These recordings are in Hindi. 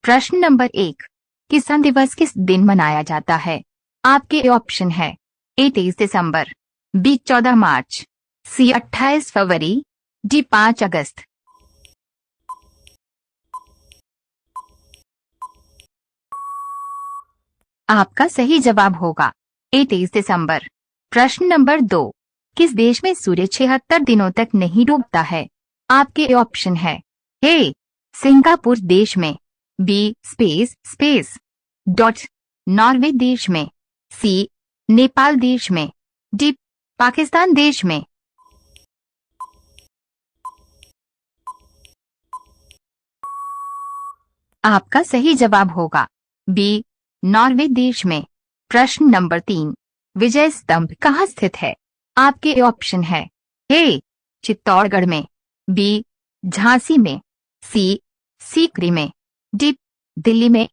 प्रश्न नंबर 1, किसान दिवस किस दिन मनाया जाता है? आपके ऑप्शन है ए 23 दिसंबर, बी 14 मार्च, सी 28 फरवरी, डी 5 अगस्त। आपका सही जवाब होगा ए 23 दिसंबर। प्रश्न नंबर 2, किस देश में सूर्य 76 दिनों तक नहीं डूबता है? आपके ऑप्शन है ए सिंगापुर देश में, बी स्पेस डॉट नॉर्वे देश में, सी नेपाल देश में, डी पाकिस्तान देश में। आपका सही जवाब होगा बी नॉर्वे देश में। प्रश्न नंबर 3, विजय स्तंभ कहाँ स्थित है? आपके ऑप्शन है ए चित्तौड़गढ़ में, बी झांसी में, सी सीकरी में, डी दिल्ली में।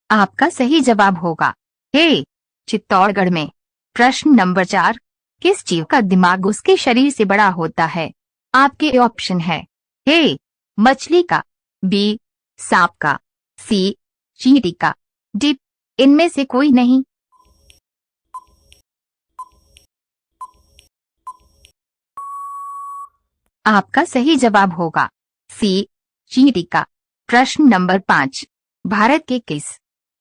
आपका सही जवाब होगा ए चित्तौड़गढ़ में। प्रश्न नंबर 4, किस जीव का दिमाग उसके शरीर से बड़ा होता है? आपके ऑप्शन है ए मछली का, बी सांप का, सी चींटी का, डी इनमें से कोई नहीं। आपका सही जवाब होगा सी चींटी का। प्रश्न नंबर 5, भारत के किस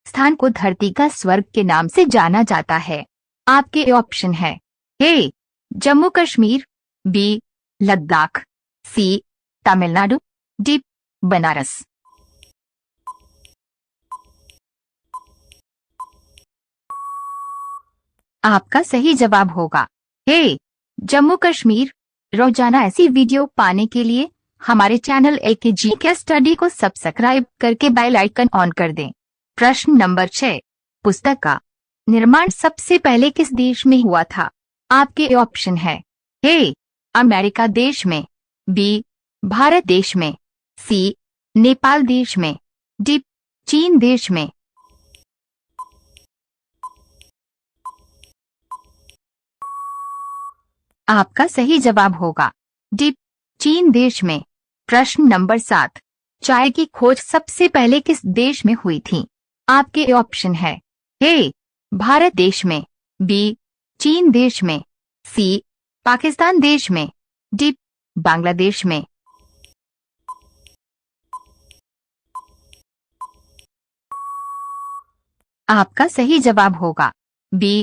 स्थान को धरती का स्वर्ग के नाम से जाना जाता है? आपके ऑप्शन है ए जम्मू कश्मीर, बी लद्दाख, सी तमिलनाडु, डी बनारस। आपका सही जवाब होगा ए जम्मू कश्मीर। रोजाना ऐसी वीडियो पाने के लिए हमारे चैनल एके जीके स्टडी को सब्सक्राइब करके बेल आइकन ऑन कर दें। प्रश्न नंबर 6, पुस्तक का निर्माण सबसे पहले किस देश में हुआ था? आपके ऑप्शन है ए अमेरिका देश में, बी भारत देश में, सी नेपाल देश में, डी चीन देश में। आपका सही जवाब होगा डी चीन देश में। प्रश्न नंबर 7, चाय की खोज सबसे पहले किस देश में हुई थी? आपके ऑप्शन है ए भारत देश में, बी चीन देश में, सी पाकिस्तान देश में, डी बांग्लादेश में। आपका सही जवाब होगा बी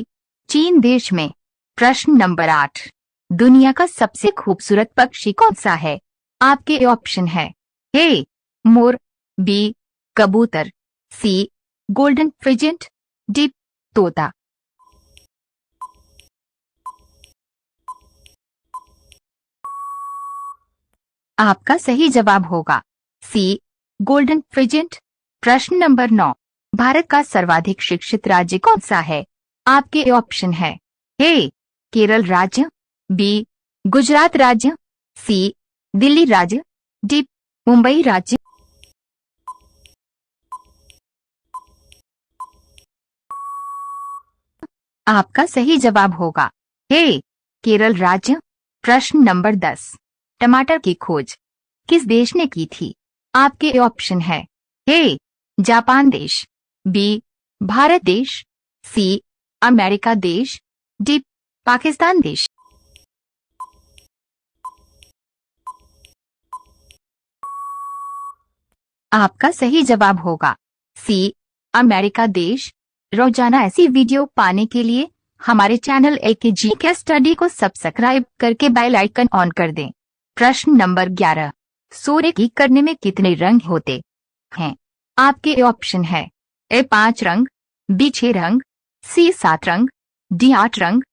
चीन देश में। प्रश्न नंबर 8, दुनिया का सबसे खूबसूरत पक्षी कौन सा है? आपके ऑप्शन है ए मोर, बी कबूतर, सी गोल्डन फिजेंट, डी तोता। आपका सही जवाब होगा सी गोल्डन फिजेंट। प्रश्न नंबर 9, भारत का सर्वाधिक शिक्षित राज्य कौन सा है? आपके ऑप्शन है ए केरल राज्य, बी गुजरात राज्य, सी दिल्ली राज्य, डी मुंबई राज्य। आपका सही जवाब होगा ए केरल राज्य। प्रश्न नंबर 10, टमाटर की खोज किस देश ने की थी? आपके ऑप्शन है ए जापान देश, बी भारत देश, सी अमेरिका देश, डी पाकिस्तान देश। आपका सही जवाब होगा सी अमेरिका देश। रोजाना ऐसी वीडियो पाने के लिए हमारे चैनल एके जीके स्टडी को सब्सक्राइब करके बेल आइकन ऑन कर दें। प्रश्न नंबर 11, सूर्य की किरणें में कितने रंग होते हैं? आपके ऑप्शन है ए 5 रंग, बी 6 रंग, सी 7 रंग, डी 8 रंग।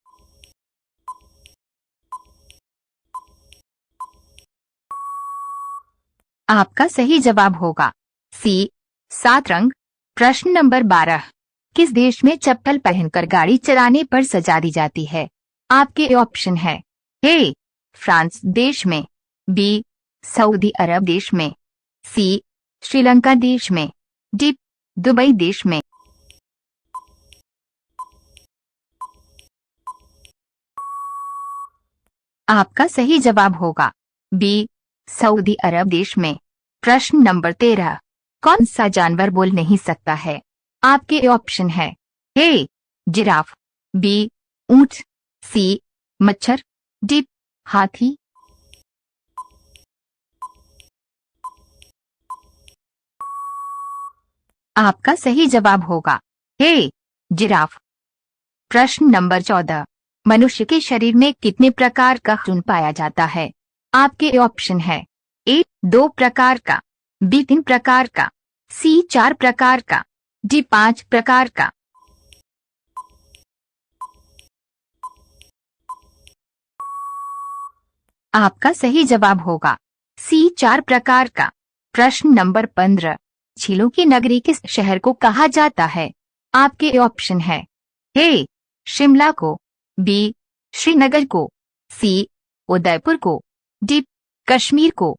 आपका सही जवाब होगा सी 7 रंग। प्रश्न नंबर 12, किस देश में चप्पल पहनकर गाड़ी चलाने पर सजा दी जाती है? आपके ऑप्शन है ए फ्रांस देश में, बी सऊदी अरब देश में, सी श्रीलंका देश में, डी दुबई देश में। आपका सही जवाब होगा बी, सऊदी अरब देश में। प्रश्न नंबर 13, कौन सा जानवर बोल नहीं सकता है? आपके ऑप्शन है ए, जिराफ, बी, ऊंट, सी, मच्छर, डी, हाथी। आपका सही जवाब होगा ए, जिराफ। प्रश्न नंबर 14, मनुष्य के शरीर में कितने प्रकार का खून पाया जाता है? आपके ऑप्शन है ए, 2 प्रकार का, बी, 3 प्रकार का, सी, 4 प्रकार का, डी, 5 प्रकार का। आपका सही जवाब होगा सी, 4 प्रकार का। प्रश्न नंबर 15, झीलों की नगरी किस शहर को कहा जाता है? आपके ऑप्शन है ए, शिमला को, बी, श्रीनगर को, सी, उदयपुर को, डी, कश्मीर को।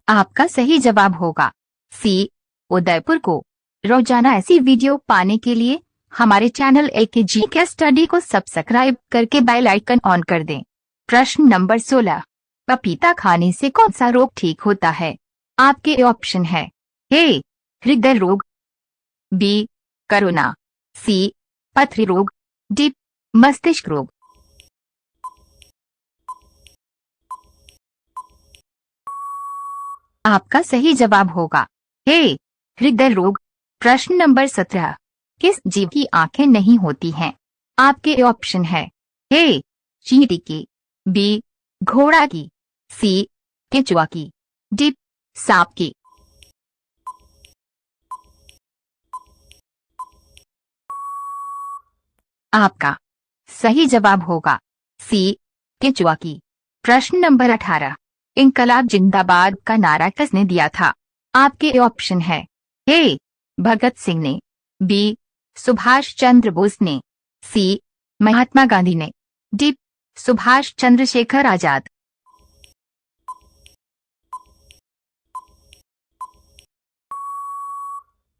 आपका सही जवाब होगा सी, उदयपुर को। रोजाना ऐसी वीडियो पाने के लिए हमारे चैनल एके जीके स्टडी को सब्सक्राइब करके बेल आइकन ऑन कर दें। प्रश्न नंबर 16, पपीता खाने से कौन सा रोग ठीक होता है? आपके ऑप्शन है ए, हृदय रोग, बी, कोरोना, सी, पथरी रोग, डी, मस्तिष्क रोग। आपका सही जवाब होगा ए, हृदय रोग। प्रश्न नंबर 17, किस जीव की आंखें नहीं होती हैं? आपके ऑप्शन है ए, चींटी की, बी, घोड़ा की, सी, केंचुआ की, डी, सांप की। आपका सही जवाब होगा सी, केंचुआ की। प्रश्न नंबर 18, इनकलाब जिंदाबाद का नारा किसने दिया था? आपके ऑप्शन है ए, भगत सिंह ने, बी, सुभाष चंद्र बोस ने, सी, महात्मा गांधी ने, डी, सुभाष चंद्रशेखर आजाद।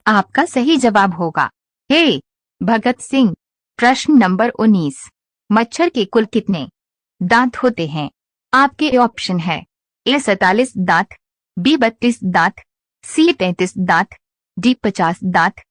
आपका सही जवाब होगा ए, भगत सिंह। प्रश्न नंबर 19, मच्छर के कुल कितने दांत होते हैं? आपके ऑप्शन है ए, 47 दांत, बी, 32 दांत, सी, 33 दांत, डी, 50 दांत।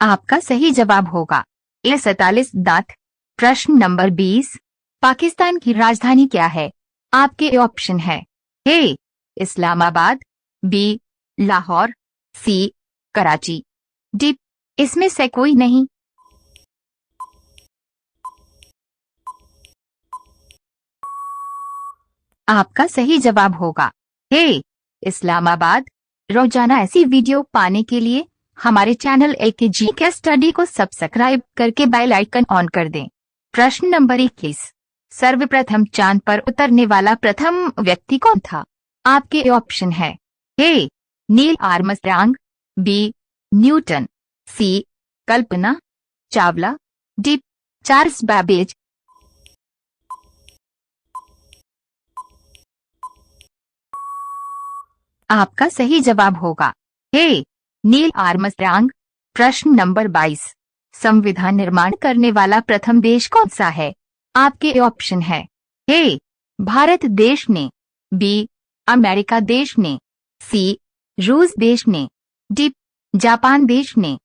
आपका सही जवाब होगा ए, 47 दांत। प्रश्न नंबर 20, पाकिस्तान की राजधानी क्या है? आपके ऑप्शन है ए, इस्लामाबाद, बी, लाहौर, सी, कराची, डी, इसमें से कोई नहीं। आपका सही जवाब होगा ए, इस्लामाबाद। रोजाना ऐसी वीडियो पाने के लिए हमारे चैनल एके जीके स्टडी को सब्सक्राइब करके बेल आइकन ऑन कर दें। प्रश्न नंबर 21, सर्वप्रथम चांद पर उतरने वाला प्रथम व्यक्ति कौन था? आपके ऑप्शन है ए, नील आर्मस्ट्रांग, बी, न्यूटन, सी, Kalpana Chawla, D, Charles Babbage. आपका सही जवाब होगा ए, नील आर्मस्ट्रांग। प्रश्न नंबर 22, संविधान निर्माण करने वाला प्रथम देश कौन सा है? आपके ऑप्शन है ए, भारत देश ने, बी, अमेरिका देश ने, सी, रूस देश ने, डी, जापान देश ने।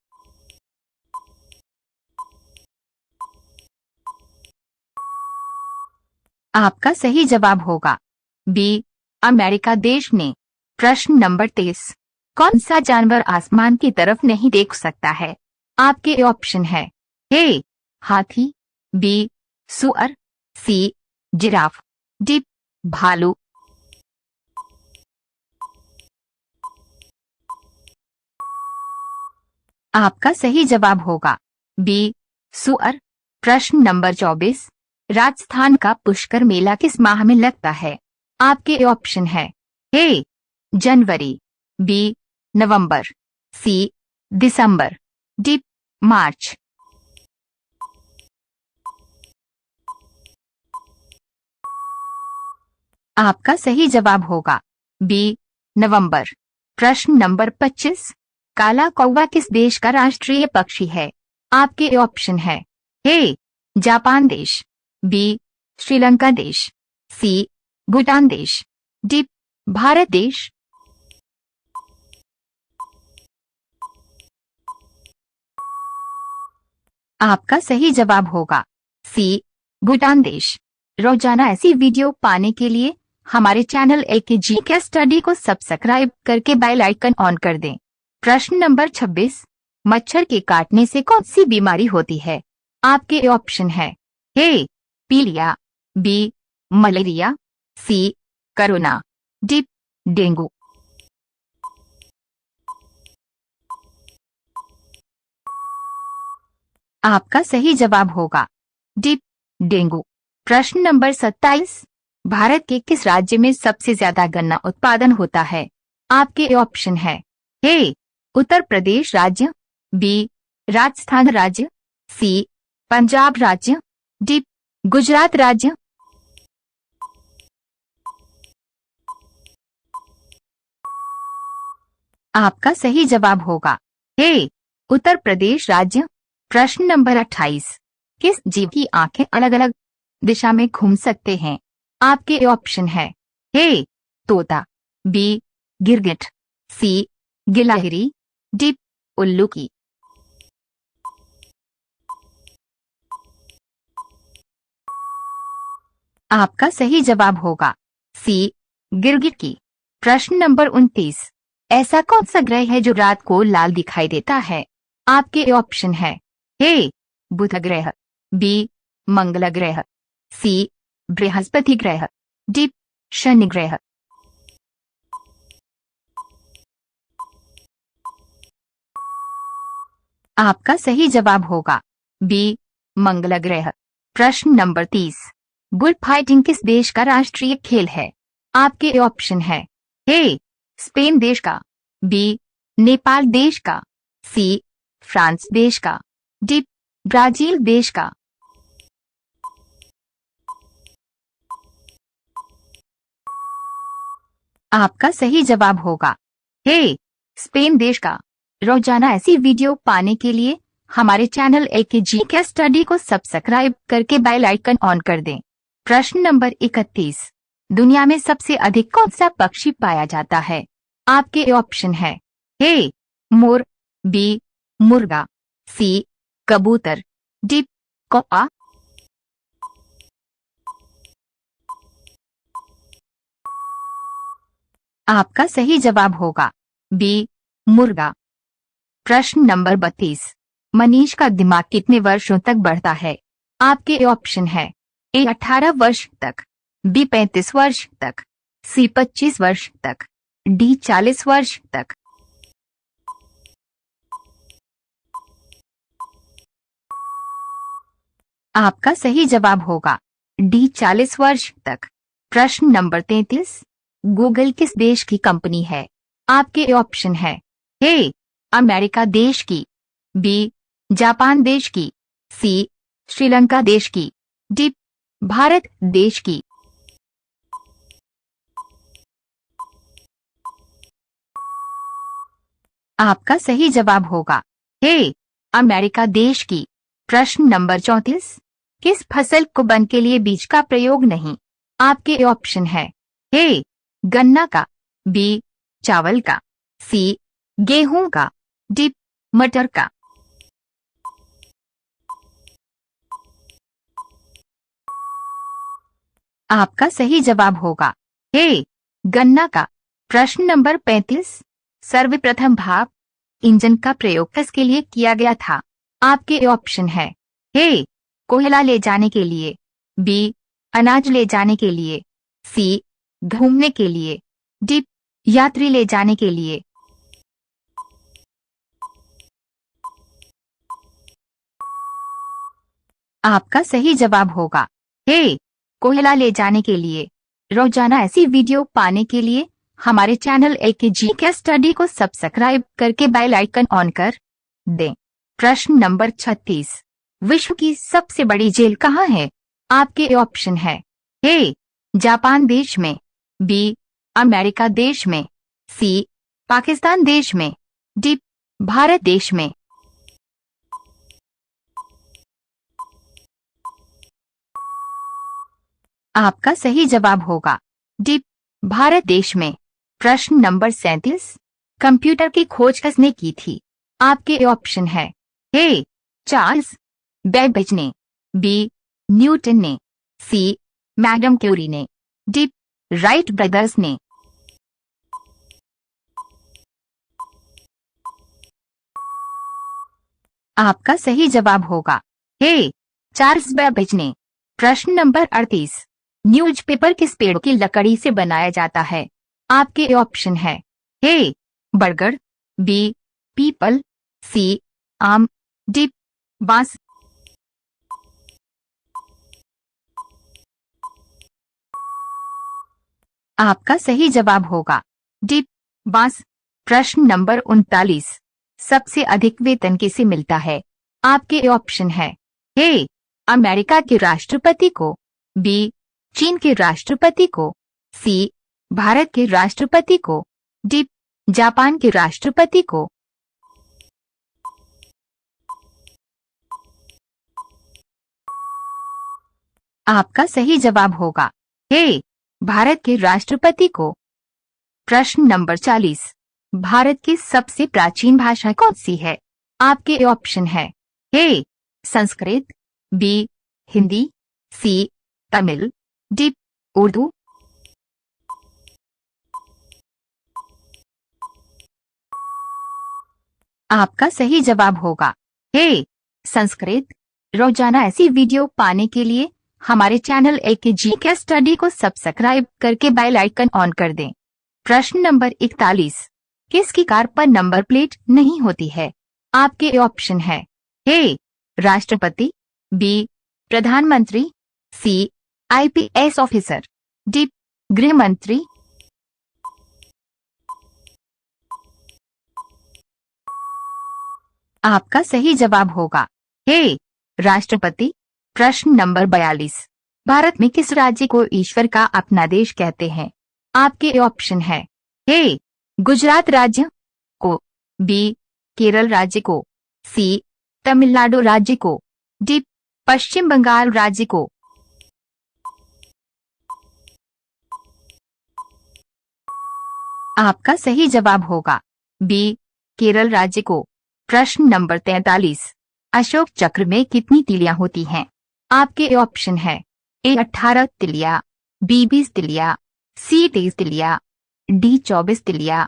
आपका सही जवाब होगा बी, अमेरिका देश ने। प्रश्न नंबर 23, कौन सा जानवर आसमान की तरफ नहीं देख सकता है? आपके ऑप्शन है ए, हाथी, बी, सुअर, सी, जिराफ, डी, भालू। आपका सही जवाब होगा बी, सुअर। प्रश्न नंबर 24, राजस्थान का पुष्कर मेला किस माह में लगता है? आपके ऑप्शन है ए, जनवरी, बी, नवंबर, सी, दिसंबर, डी, मार्च। आपका सही जवाब होगा बी, नवंबर। प्रश्न नंबर 25, काला कौवा किस देश का राष्ट्रीय पक्षी है? आपके ऑप्शन है। ए जापान देश, बी श्रीलंका देश, सी भूटान देश, डी भारत देश। आपका सही जवाब होगा सी भूटान देश। रोजाना ऐसी वीडियो पाने के लिए हमारे चैनल एलकेजी के स्टडी को सब्सक्राइब करके बेल आइकन ऑन कर दें। प्रश्न नंबर 26, मच्छर के काटने से कौन सी बीमारी होती है? आपके ऑप्शन है। ए पीलिया, B malaria, C corona, D dengue. आपका सही जवाब होगा डी डेंगू। प्रश्न नंबर 27, भारत के किस राज्य में सबसे ज्यादा गन्ना उत्पादन होता है? आपके ऑप्शन है। ए उत्तर प्रदेश राज्य, बी राजस्थान राज्य, सी पंजाब राज्य, डी गुजरात राज्य। आपका सही जवाब होगा ए उत्तर प्रदेश राज्य। प्रश्न नंबर 28, किस जीव की आंखें अलग अलग दिशा में घूम सकते हैं? आपके ऑप्शन है। ए तोता, बी गिरगिट, सी गिलहरी, डी उल्लू की। आपका सही जवाब होगा सी गिरगिट की। प्रश्न नंबर 29, ऐसा कौन सा ग्रह है जो रात को लाल दिखाई देता है? आपके ऑप्शन है। ए बुध ग्रह, बी मंगल ग्रह, सी बृहस्पति ग्रह, डी शनि ग्रह। आपका सही जवाब होगा बी मंगल ग्रह। प्रश्न नंबर 30, बुल फाइटिंग किस देश का राष्ट्रीय खेल है? आपके ऑप्शन है। ए स्पेन देश का, बी नेपाल देश का, सी फ्रांस देश का, डी ब्राजील देश का। आपका सही जवाब होगा ए स्पेन देश का। रोजाना ऐसी वीडियो पाने के लिए हमारे चैनल एलकेजी के स्टडी को सब्सक्राइब करके बेल आइकन ऑन कर दें। प्रश्न नंबर 31, दुनिया में सबसे अधिक कौन सा पक्षी पाया जाता है? आपके ऑप्शन है। ए मोर, बी मुर्गा, सी कबूतर, डी कौआ। आपका सही जवाब होगा बी मुर्गा। प्रश्न नंबर 32, मनीष का दिमाग कितने वर्षों तक बढ़ता है? आपके ऑप्शन है। ए 18 वर्ष तक, बी 35 वर्ष तक, सी 25 वर्ष तक, डी 40 वर्ष तक। आपका सही जवाब होगा डी 40 वर्ष तक। प्रश्न नंबर 33, गूगल किस देश की कंपनी है? आपके ऑप्शन है। ए अमेरिका देश की, बी जापान देश की, सी श्रीलंका देश की, डी भारत देश की। आपका सही जवाब होगा ए अमेरिका देश की। प्रश्न नंबर 34, किस फसल को वन के लिए बीज का प्रयोग नहीं? आपके ऑप्शन है। ए गन्ना का, बी चावल का, सी गेहूं का, डी मटर का। आपका सही जवाब होगा ए गन्ना का। प्रश्न नंबर 35, सर्वप्रथम भाप इंजन का प्रयोग किसके लिए किया गया था? आपके ऑप्शन है। ए कोयला ले जाने के लिए, बी अनाज ले जाने के लिए, सी घूमने के लिए, डी यात्री ले जाने के लिए। आपका सही जवाब होगा ए कोयला ले जाने के लिए। रोजाना ऐसी वीडियो पाने के लिए हमारे चैनल एलकेजी के स्टडी को सब्सक्राइब करके बेल आइकन ऑन कर दें। प्रश्न नंबर 36, विश्व की सबसे बड़ी जेल कहाँ है? आपके ऑप्शन है। ए जापान देश में, बी अमेरिका देश में, सी पाकिस्तान देश में, डी भारत देश में। आपका सही जवाब होगा डी भारत देश में। प्रश्न नंबर 37, कंप्यूटर की खोज किसने की थी? आपके ऑप्शन है ए चार्ल्स बेबेज ने, बी न्यूटन ने, सी मैडम क्यूरी ने, डी राइट ब्रदर्स ने। आपका सही जवाब होगा ए चार्ल्स बेबेज ने। प्रश्न नंबर 38, न्यूज़पेपर किस पेड़ की लकड़ी से बनाया जाता है? आपके ऑप्शन है ए बरगद, बी पीपल, सी आम, डी बांस। आपका सही जवाब होगा डी बांस। प्रश्न नंबर 39, सबसे अधिक वेतन किसे मिलता है? आपके ऑप्शन है ए अमेरिका के राष्ट्रपति को, बी चीन के राष्ट्रपति को, सी भारत के राष्ट्रपति को, डी जापान के राष्ट्रपति को। आपका सही जवाब होगा ए भारत के राष्ट्रपति को। प्रश्न नंबर 40, भारत की सबसे प्राचीन भाषा कौन सी है? आपके ऑप्शन है ए संस्कृत, बी हिंदी, सी तमिल, डी उर्दू। आपका सही जवाब होगा ए संस्कृत। रोजाना ऐसी वीडियो पाने के लिए हमारे चैनल एके जीके स्टडी को सब्सक्राइब करके बेल आइकन ऑन कर दें। प्रश्न नंबर 41, किसकी कार पर नंबर प्लेट नहीं होती है? आपके ऑप्शन है ए राष्ट्रपति, बी प्रधानमंत्री, सी आईपीएस ऑफिसर, डी गृह मंत्री। आपका सही जवाब होगा ए राष्ट्रपति। प्रश्न नंबर 42, भारत में किस राज्य को ईश्वर का अपना देश कहते हैं? आपके ऑप्शन है ए गुजरात राज्य को, बी केरल राज्य को, सी तमिलनाडु राज्य को, डी पश्चिम बंगाल राज्य को। आपका सही जवाब होगा बी केरल राज्य को। प्रश्न नंबर 43, अशोक चक्र में कितनी तिलियां होती हैं? आपके ऑप्शन है ए 18 तिलिया, बी 20 तिलिया, सी 23 तिलिया, डी 24 तिलिया।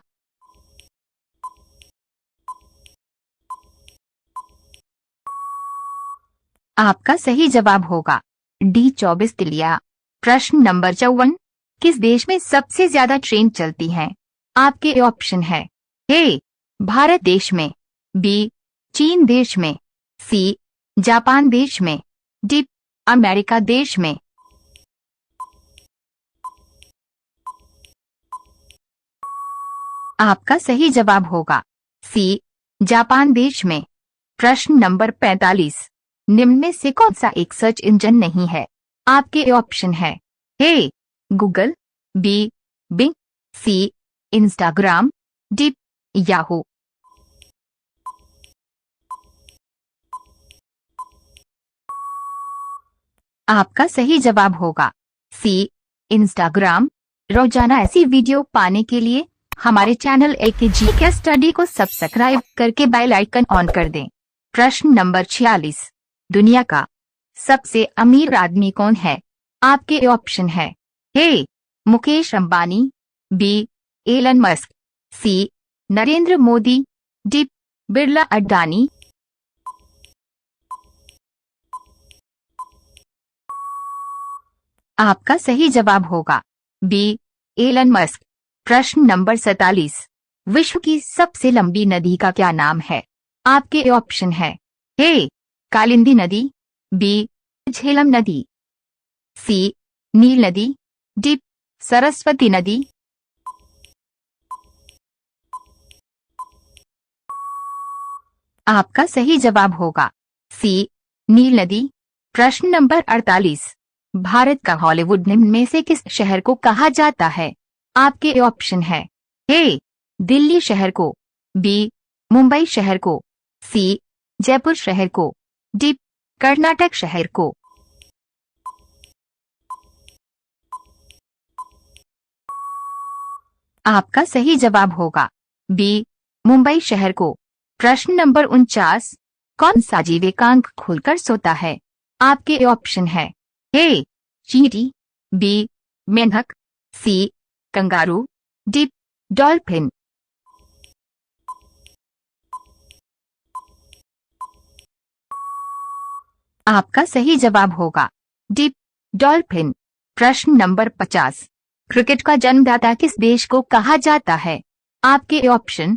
आपका सही जवाब होगा डी 24 तिलिया। प्रश्न नंबर 54, किस देश में सबसे ज्यादा ट्रेन चलती हैं? आपके ऑप्शन है ए भारत देश में, बी चीन देश में, सी जापान देश में, डी अमेरिका देश में। आपका सही जवाब होगा सी जापान देश में। प्रश्न नंबर 45, निम्न में से कौन सा एक सर्च इंजन नहीं है? आपके ऑप्शन है A Google, B Bing, C Instagram, D Yahoo. आपका सही जवाब होगा सी इंस्टाग्राम। रोजाना ऐसी वीडियो पाने के लिए हमारे चैनल एके जीके स्टडी को सब्सक्राइब करके बेल आइकन ऑन कर दें। प्रश्न नंबर 46, दुनिया का सबसे अमीर आदमी कौन है? आपके ऑप्शन है A Mukesh Ambani, B Elon Musk, C Narendra Modi, D Birla Adani. आपका सही जवाब होगा बी एलन मस्क। प्रश्न नंबर 47, विश्व की सबसे लंबी नदी का क्या नाम है? आपके ऑप्शन है ए कालिंदी नदी, बी झेलम नदी, सी नील नदी, डी सरस्वती नदी। आपका सही जवाब होगा सी नील नदी। प्रश्न नंबर 48, भारत का हॉलीवुड निम्न में से किस शहर को कहा जाता है? आपके ऑप्शन है ए दिल्ली शहर को, बी मुंबई शहर को, सी जयपुर शहर को, डी कर्नाटक शहर को। आपका सही जवाब होगा बी मुंबई शहर को। प्रश्न नंबर 49, कौन सा जीव एकांक खोलकर सोता है? आपके ऑप्शन है ए चींटी, बी मेंढक, सी कंगारू, डी डॉल्फिन। आपका सही जवाब होगा डी डॉल्फिन। प्रश्न नंबर 50, क्रिकेट का जन्मदाता किस देश को कहा जाता है? आपके ऑप्शन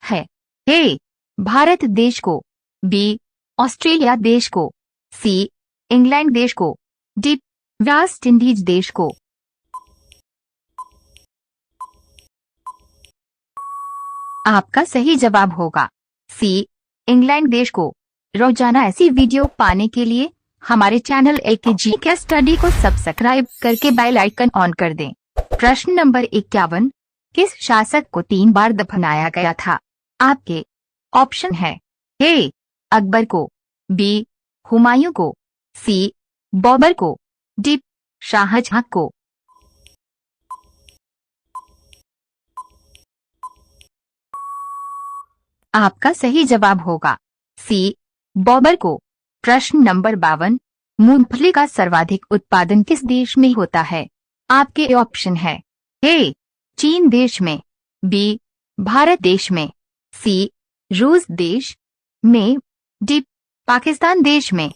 है ए भारत देश को, बी ऑस्ट्रेलिया देश को, सी इंग्लैंड देश को, डी वेस्ट इंडीज देश को। आपका सही जवाब होगा सी इंग्लैंड देश को। रोजाना ऐसी वीडियो पाने के लिए हमारे चैनल एकेजी के स्टडी को सब्सक्राइब करके बेल आइकन ऑन कर दें। प्रश्न नंबर 51, किस शासक को 3 बार दफनाया गया था? आपके ऑप्शन है ए अकबर को, बी हुमायूं को, सी बाबर को, डी शाहजहां को। आपका सही जवाब होगा सी बाबर को। प्रश्न नंबर 52, मूंगफली का सर्वाधिक उत्पादन किस देश में होता है? आपके ऑप्शन है ए चीन देश में, बी भारत देश में, सी रूस देश में, डी पाकिस्तान देश में।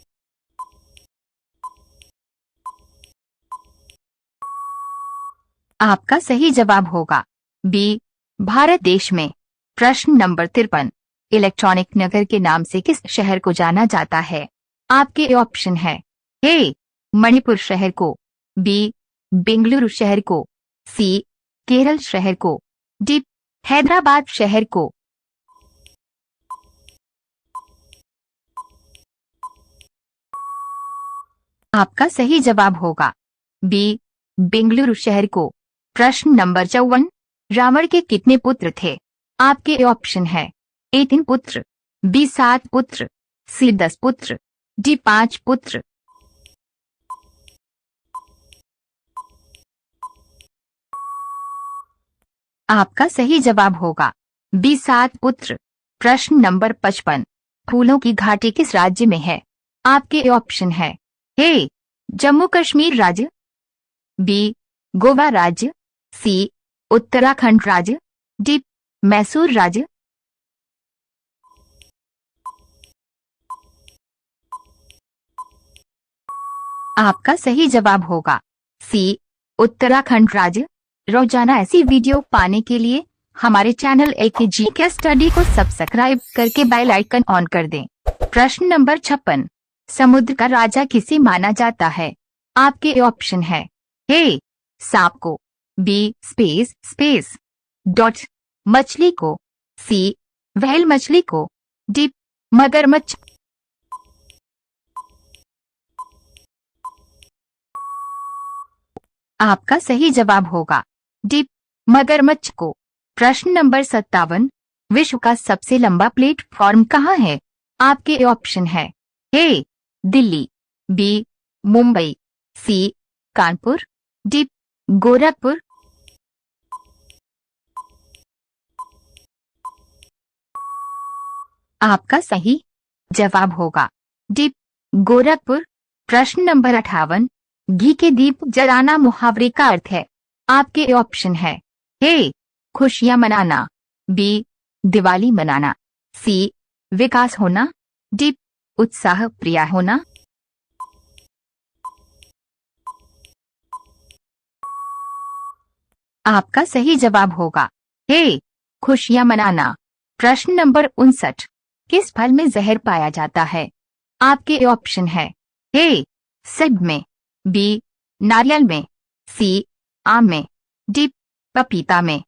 आपका सही जवाब होगा बी भारत देश में। प्रश्न नंबर 53, इलेक्ट्रॉनिक नगर के नाम से किस शहर को जाना जाता है? आपके ऑप्शन है ए मणिपुर शहर को, बी बेंगलुरु शहर को, सी केरल शहर को, डी हैदराबाद शहर को। आपका सही जवाब होगा बी बेंगलुरु शहर को। प्रश्न नंबर 54, रावण के कितने पुत्र थे? आपके ऑप्शन है ए 3 पुत्र, बी 7 पुत्र, सी 10 पुत्र, डी 5 पुत्र। आपका सही जवाब होगा बी 7 पुत्र। प्रश्न नंबर 55, फूलों की घाटी किस राज्य में है? आपके ऑप्शन है ए जम्मू कश्मीर राज्य, बी गोवा राज्य, सी उत्तराखंड राज्य, डी मैसूर राज्य। आपका सही जवाब होगा सी उत्तराखंड राज्य। रोजाना ऐसी वीडियो पाने के लिए हमारे चैनल एकेजी के स्टडी को सब्सक्राइब करके बेल आइकन ऑन कर दें। प्रश्न नंबर 56, समुद्र का राजा किसे माना जाता है? आपके ऑप्शन है ए सांप को, बी स्पेस डॉट मछली को, सी व्हेल मछली को, डी मगरमच्छ। आपका सही जवाब होगा डी मगरमच्छ को। प्रश्न नंबर 57, विश्व का सबसे लंबा प्लेटफॉर्म कहाँ है? आपके ऑप्शन है ए दिल्ली, बी मुंबई, सी कानपुर, डी गोरखपुर। आपका सही जवाब होगा डी गोरखपुर। प्रश्न नंबर 58, घी के दीप जलाना मुहावरे का अर्थ है? आपके ऑप्शन है ए खुशियां मनाना, बी दिवाली मनाना, सी विकास होना, डी उत्साह प्रिय होना। आपका सही जवाब होगा ए खुशियां मनाना। प्रश्न नंबर 59, किस फल में जहर पाया जाता है? आपके ऑप्शन है ए सेब में, बी नारियल में, सी आम में, डी पपीता में।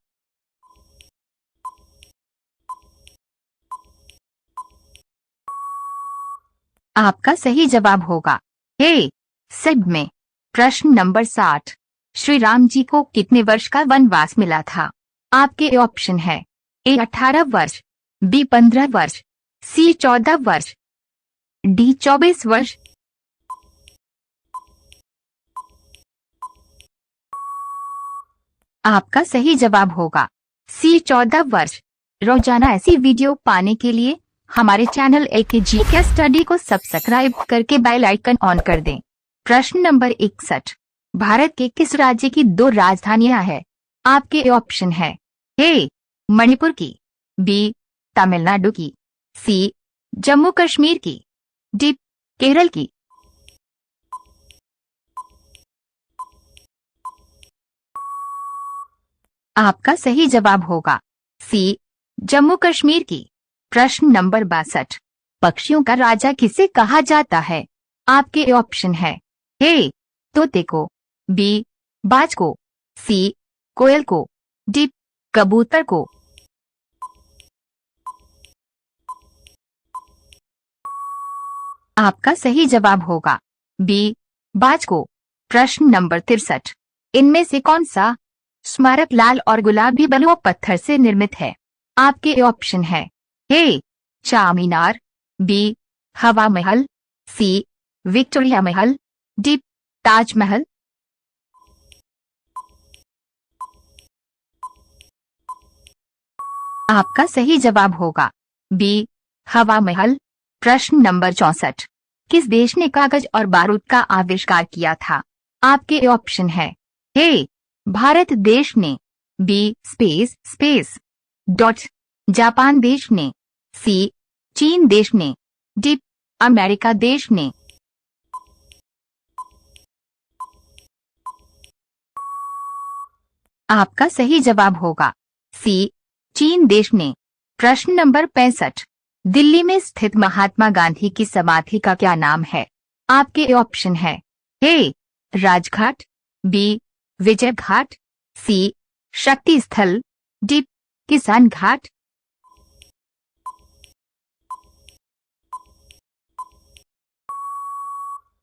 आपका सही जवाब होगा ए सेब में। प्रश्न नंबर 60, श्री राम जी को कितने वर्ष का वनवास मिला था? आपके ऑप्शन है ए 18 वर्ष, बी 15 वर्ष, सी 14 वर्ष, डी 24 वर्ष। आपका सही जवाब होगा सी 14 वर्ष। रोजाना ऐसी वीडियो पाने के लिए हमारे चैनल AKGK स्टडी को सब्सक्राइब करके बेल आइकन ऑन कर दें। प्रश्न नंबर 61। भारत के किस राज्य की 2 राजधानियां हैं? आपके ऑप्शन है ए मणिपुर की, बी तमिलनाडु की, सी जम्मू कश्मीर की, डी केरल की। आपका सही जवाब होगा सी जम्मू कश्मीर की। प्रश्न नंबर 62। पक्षियों का राजा किसे कहा जाता है? आपके ऑप्शन है ए तोते को, बी बाज को, सी कोयल को, डी कबूतर को। आपका सही जवाब होगा बी बाज को। प्रश्न नंबर 63। इनमें से कौन सा स्मारक लाल और गुलाबी बलुआ पत्थर से निर्मित है? आपके ऑप्शन है ए चारमीनार, बी हवा महल, सी विक्टोरिया महल, डी ताजमहल। आपका सही जवाब होगा बी हवा महल। प्रश्न नंबर 64। किस देश ने कागज और बारूद का आविष्कार किया था? आपके ऑप्शन है ए भारत देश ने, बी स्पेस डॉट जापान देश ने, सी चीन देश ने, डी अमेरिका देश ने। आपका सही जवाब होगा सी चीन देश ने। प्रश्न नंबर 65। दिल्ली में स्थित महात्मा गांधी की समाधि का क्या नाम है? आपके ऑप्शन है ए राजघाट, बी विजय घाट, सी शक्ति स्थल, डी किसान घाट।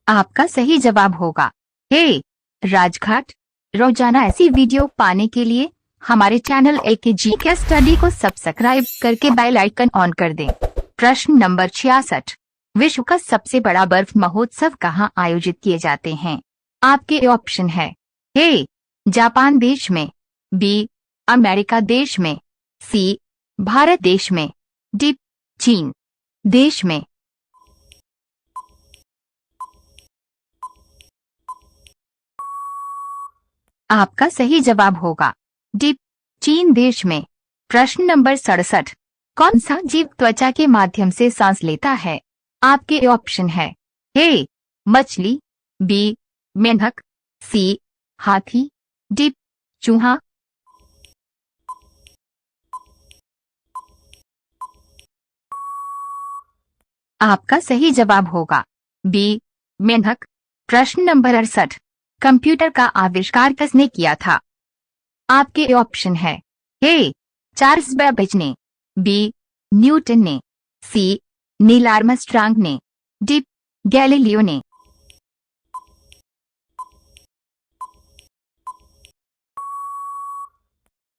आपका सही जवाब होगा ए राजघाट। रोजाना ऐसी वीडियो पाने के लिए हमारे चैनल AKGK स्टडी को सब्सक्राइब करके बेल आइकन ऑन कर दें। प्रश्न नंबर 66। विश्व का सबसे बड़ा बर्फ महोत्सव कहां आयोजित किए जाते हैं? आपके ऑप्शन है ए जापान देश में, बी अमेरिका देश में, सी भारत देश में, डी चीन देश में। आपका सही जवाब होगा डी चीन देश में। प्रश्न नंबर 67। कौन सा जीव त्वचा के माध्यम से सांस लेता है? आपके ऑप्शन है ए मछली, बी मेंढक, सी हाथी, डी चूहा। आपका सही जवाब होगा बी मेंढक। प्रश्न नंबर 68। कंप्यूटर का आविष्कार किसने किया था? आपके ऑप्शन है ए चार्ल्स बेबेज ने, बी न्यूटन ने, सी नील आर्मस्ट्रांग ने, डी गैलीलियो ने।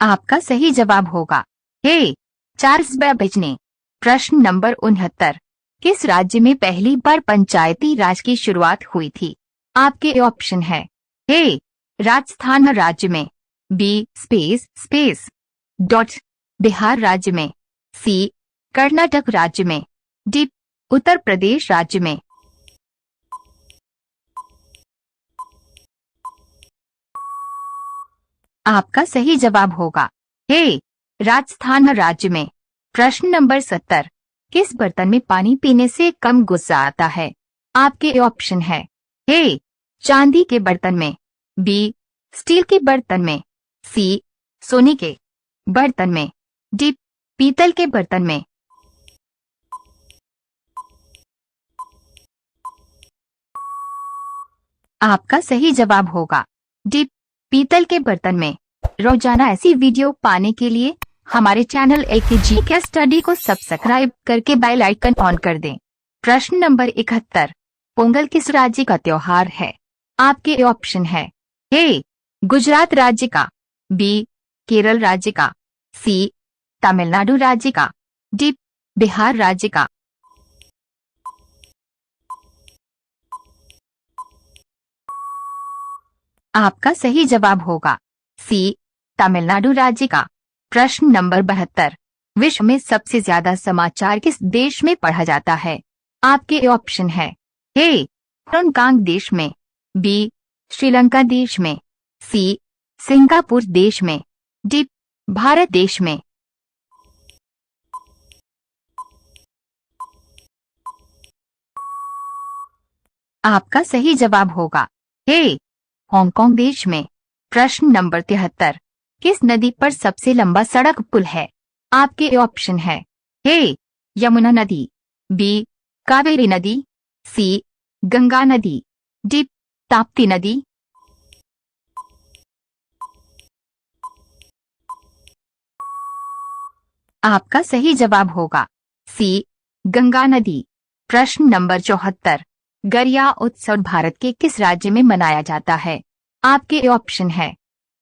आपका सही जवाब होगा ए चार्ल्स बेबेज ने। प्रश्न नंबर 69। किस राज्य में पहली बार पंचायती राज की शुरुआत हुई थी? आपके ऑप्शन है ए राजस्थान राज्य में, बी स्पेस डॉट बिहार राज्य में, सी कर्नाटक राज्य में, डी उत्तर प्रदेश राज्य में। आपका सही जवाब होगा ए राजस्थान राज्य में। प्रश्न नंबर 70। किस बर्तन में पानी पीने से कम गुस्सा आता है? आपके ऑप्शन है ए चांदी के बर्तन में, बी स्टील के बर्तन में, सी सोने के बर्तन में, डी पीतल के बर्तन में। आपका सही जवाब होगा डी पीतल के बर्तन में। रोजाना ऐसी वीडियो पाने के लिए हमारे चैनल AKGK स्टडी को सब्सक्राइब करके बेल आइकन ऑन कर दें। प्रश्न नंबर 71। पोंगल किस राज्य का त्योहार है? आपके ऑप्शन है ए गुजरात राज्य का, बी केरल राज्य का, सी तमिलनाडु राज्य का। डी बिहार राज्य का। आपका सही जवाब होगा सी तमिलनाडु राज्य का। प्रश्न नंबर 72, विश्व में सबसे ज्यादा समाचार किस देश में पढ़ा जाता है? आपके ऑप्शन है ए हांगकांग देश में, बी श्रीलंका देश में, सी सिंगापुर देश में, डी भारत देश में। आपका सही जवाब होगा ए हांगकांग देश में। प्रश्न नंबर 73, किस नदी पर सबसे लंबा सड़क पुल है? आपके ऑप्शन है ए यमुना नदी, बी कावेरी नदी, सी गंगा नदी, डी ताप्ती नदी। आपका सही जवाब होगा सी गंगा नदी। प्रश्न नंबर 74, गरिया उत्सव भारत के किस राज्य में मनाया जाता है? आपके ऑप्शन है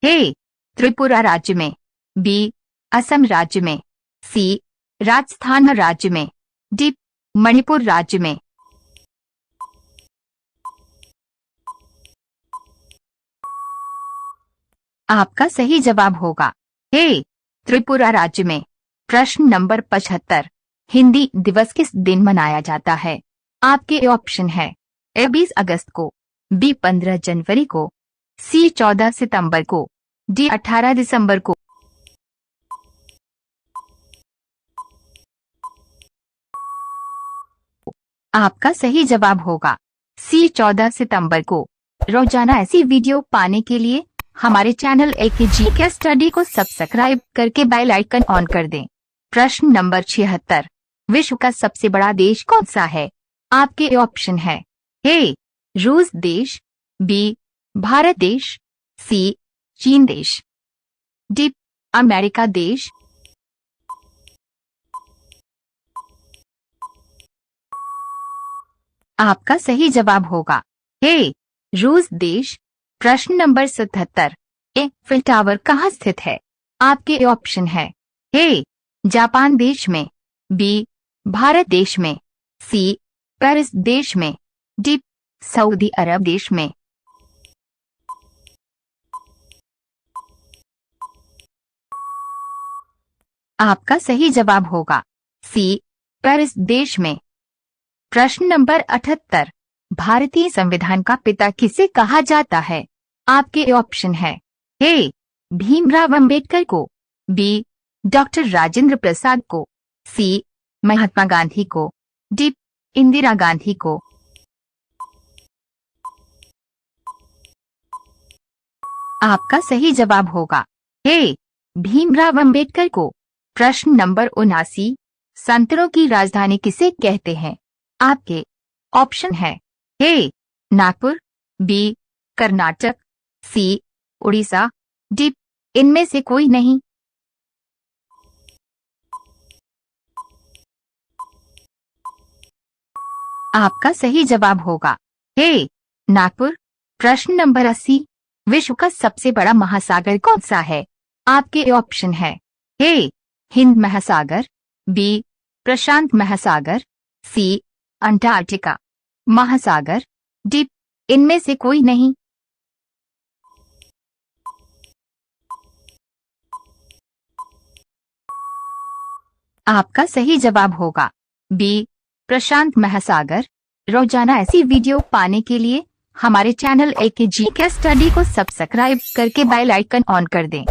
ए त्रिपुरा राज्य में, बी असम राज्य में, सी राजस्थान राज्य में, डी मणिपुर राज्य में। आपका सही जवाब होगा ए त्रिपुरा राज्य में। प्रश्न नंबर 75, हिंदी दिवस किस दिन मनाया जाता है? आपके ऑप्शन है ए 20 अगस्त को, बी 15 जनवरी को, सी 14 सितंबर को, डी 18 दिसंबर को। आपका सही जवाब होगा सी 14 सितंबर को। रोजाना ऐसी वीडियो पाने के लिए हमारे चैनल AKG के स्टडी को सब्सक्राइब करके बेल आइकन ऑन कर दें। प्रश्न नंबर 76, विश्व का सबसे बड़ा देश कौन सा है? आपके ऑप्शन है ए रूस देश, बी भारत देश, सी चीन देश, डी अमेरिका देश। आपका सही जवाब होगा ए रूस देश। प्रश्न नंबर 77, एफिल टावर कहाँ स्थित है? आपके ऑप्शन है ए जापान देश में, बी भारत देश में, सी पेरिस देश में, डी सऊदी अरब देश में। आपका सही जवाब होगा सी पेरिस देश में। प्रश्न नंबर 78, भारतीय संविधान का पिता किसे कहा जाता है? आपके ऑप्शन है ए भीमराव अंबेडकर को, बी डॉक्टर राजेंद्र प्रसाद को, सी महात्मा गांधी को, डी इंदिरा गांधी को। आपका सही जवाब होगा ए भीमराव अंबेडकर को। प्रश्न नंबर 79, संतरों की राजधानी किसे कहते हैं? आपके ऑप्शन है ए नागपुर, बी कर्नाटक, सी उड़ीसा, डी इनमें से कोई नहीं। आपका सही जवाब होगा ए नागपुर। प्रश्न नंबर 80, विश्व का सबसे बड़ा महासागर कौन सा है? आपके ऑप्शन है ए हिंद महासागर, बी प्रशांत महासागर, सी अंटार्कटिका महासागर, डी इनमें से कोई नहीं। आपका सही जवाब होगा बी प्रशांत महासागर। रोजाना ऐसी वीडियो पाने के लिए हमारे चैनल AKG के स्टडी को सब्सक्राइब करके बेल आइकन ऑन कर दें।